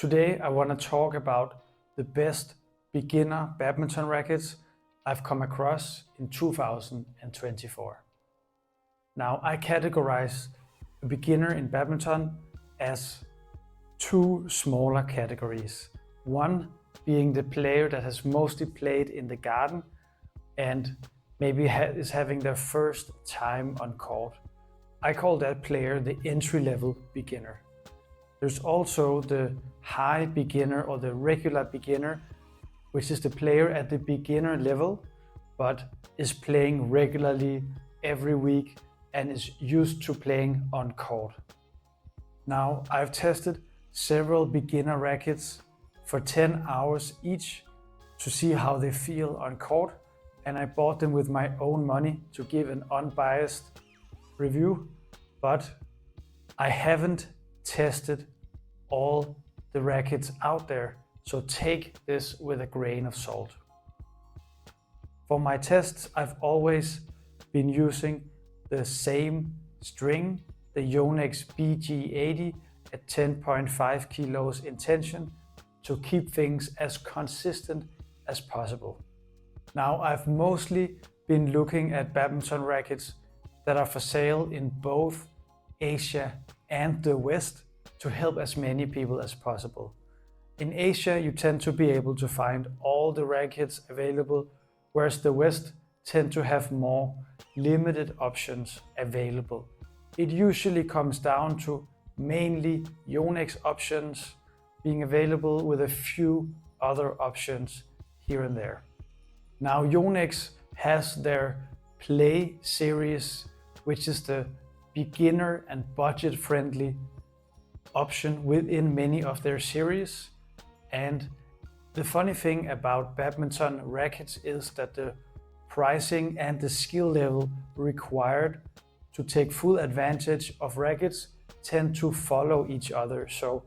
Today I want to talk about the best beginner badminton rackets I've come across in 2024. Now I categorize a beginner in badminton as two smaller categories. One being the player that has mostly played in the garden and maybe is having their first time on court. I call that player the entry-level beginner. There's also the high beginner or the regular beginner, which is the player at the beginner level, but is playing regularly every week and is used to playing on court. Now, I've tested several beginner rackets for 10 hours each to see how they feel on court, and I bought them with my own money to give an unbiased review, but I haven't tested all the rackets out there, so take this with a grain of salt. For my tests, I've always been using the same string, the Yonex BG80 at 10.5 kilos in tension to keep things as consistent as possible. Now, I've mostly been looking at badminton rackets that are for sale in both Asia and the West to help as many people as possible. In Asia, you tend to be able to find all the rackets available, whereas the West tend to have more limited options available. It usually comes down to mainly Yonex options being available with a few other options here and there. Now, Yonex has their Play series, which is the beginner and budget-friendly option within many of their series. And the funny thing about badminton rackets is that the pricing and the skill level required to take full advantage of rackets tend to follow each other. So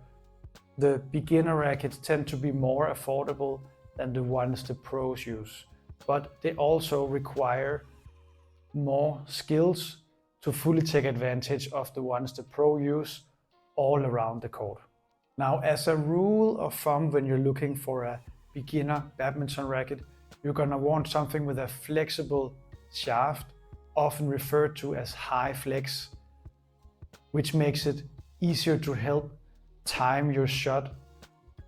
the beginner rackets tend to be more affordable than the ones the pros use, but they also require more skills to fully take advantage of the ones the pro use all around the court. Now, as a rule of thumb, when you're looking for a beginner badminton racket, you're gonna want something with a flexible shaft, often referred to as high flex, which makes it easier to help time your shot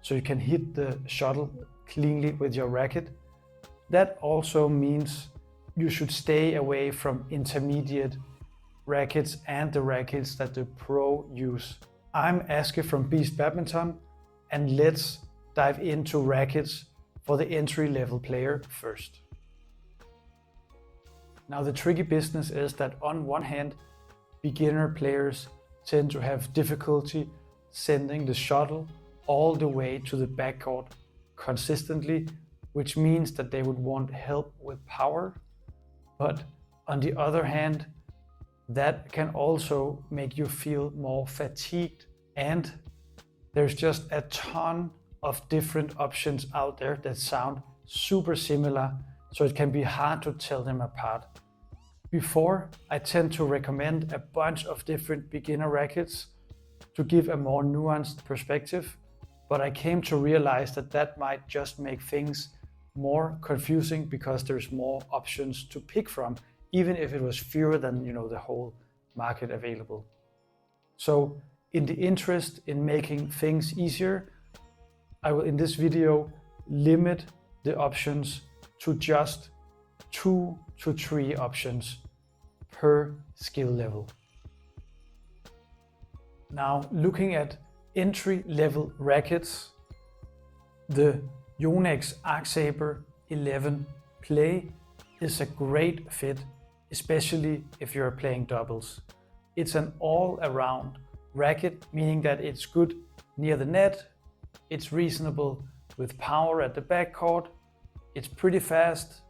so you can hit the shuttle cleanly with your racket. That also means you should stay away from intermediate rackets and the rackets that the pro use. I'm Aske from Beast Badminton, and let's dive into rackets for the entry-level player first. Now, the tricky business is that on one hand, beginner players tend to have difficulty sending the shuttle all the way to the backcourt consistently, which means that they would want help with power. But on the other hand, that can also make you feel more fatigued, and there's just a ton of different options out there that sound super similar, so it can be hard to tell them apart. Before, I tend to recommend a bunch of different beginner rackets to give a more nuanced perspective, but I came to realize that that might just make things more confusing because there's more options to pick from, even if it was fewer than the whole market available. So in the interest in making things easier, I will in this video limit the options to just 2 to 3 options per skill level. Now, looking at entry-level rackets, the Yonex Arc Saber 11 Play is a great fit, especially if you're playing doubles. It's an all-around racket, meaning that it's good near the net, it's reasonable with power at the backcourt, it's pretty fast,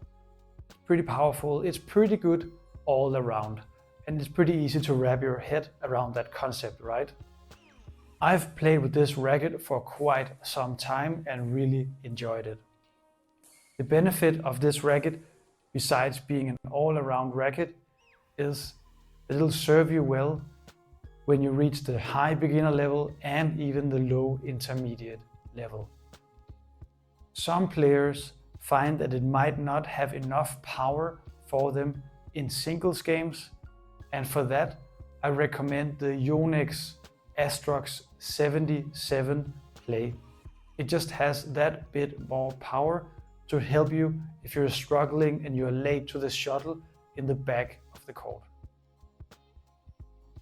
pretty powerful, it's pretty good all around, and it's pretty easy to wrap your head around that concept, right? I've played with this racket for quite some time and really enjoyed it. The benefit of this racket, besides being an all-around racket, is that it'll serve you well when you reach the high beginner level and even the low intermediate level. Some players find that it might not have enough power for them in singles games, and for that I recommend the Yonex Astrox 77 Play. It just has that bit more power to help you if you're struggling and you're late to the shuttle in the back of the court.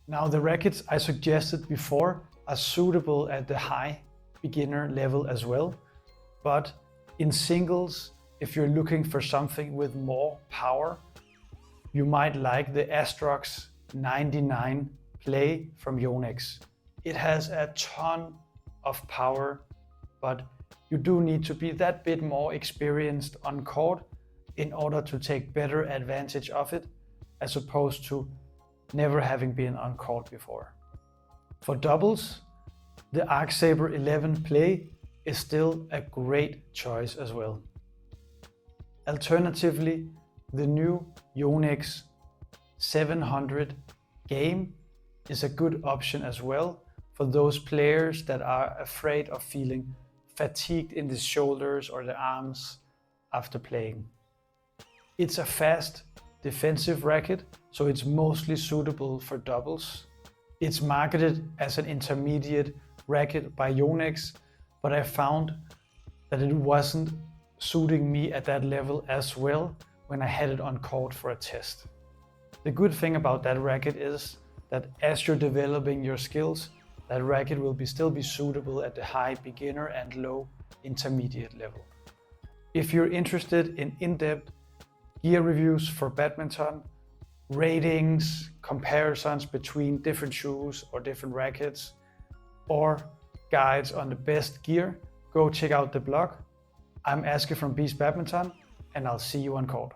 Now, the rackets I suggested before are suitable at the high beginner level as well, but in singles, if you're looking for something with more power, you might like the Astrox 99 Play from Yonex. It has a ton of power, but you do need to be that bit more experienced on court in order to take better advantage of it, as opposed to never having been on court before. For doubles, the Arcsaber 11 Play is still a great choice as well. Alternatively, the new Yonex 700 Game is a good option as well for those players that are afraid of feeling fatigued in the shoulders or the arms after playing. It's a fast defensive racket, so it's mostly suitable for doubles. It's marketed as an intermediate racket by Yonex, but I found that it wasn't suiting me at that level as well when I had it on court for a test. The good thing about that racket is that as you're developing your skills, that racket will still be suitable at the high beginner and low intermediate level. If you're interested in in-depth gear reviews for badminton, ratings, comparisons between different shoes or different rackets, or guides on the best gear, go check out the blog. I'm Aske from Beast Badminton, and I'll see you on court.